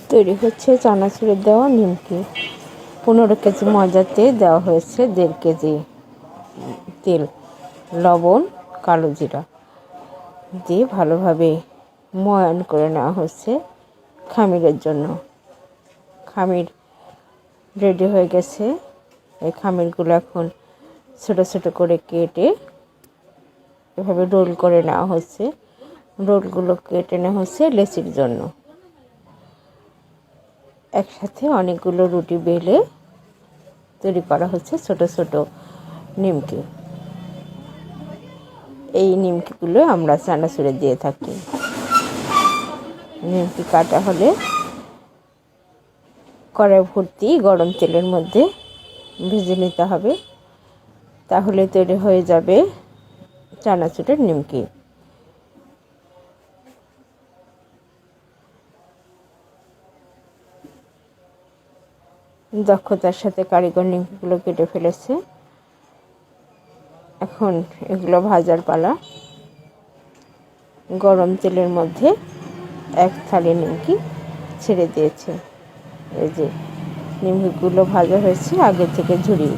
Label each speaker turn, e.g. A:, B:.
A: তৈরি হচ্ছে চানাচুরের দেওয়া নিমকি। 15 কেজি ময়দাতে দেওয়া হয়েছে 1.5 কেজি তেল, লবণ, কালো জিরা দিয়ে ভালোভাবে ময়ান করে নেওয়া হচ্ছে খামিরের জন্য। খামির রেডি হয়ে গেছে। এই খামিরগুলো এখন ছোট ছোট করে কেটে এভাবে রোল করে নেওয়া হচ্ছে। রোলগুলো কেটে নেওয়া হচ্ছে লেচির জন্য। একসাথে অনেকগুলো রুটি বেলে তৈরি করা হচ্ছে ছোট ছোট নিমকি। এই নিমকিগুলো আমরা চানাচুরে দিয়ে থাকি। নিমকি কাটা হলে কড়াই ভর্তি গরম তেলের মধ্যে ভেজে নিতে হবে, তাহলে তৈরি হয়ে যাবে চানাচুরের নিমকি। দক্ষতার সাথে কারিগর নিমকিগুলো কেটে ফেলেছে। এখন এগুলো ভাজার পালা। গরম তেলের মধ্যে এক থালি নিমকি ছেড়ে দিয়েছে। এই যে নিমকিগুলো ভাজা হয়েছে আগে থেকে ঝুরিয়ে।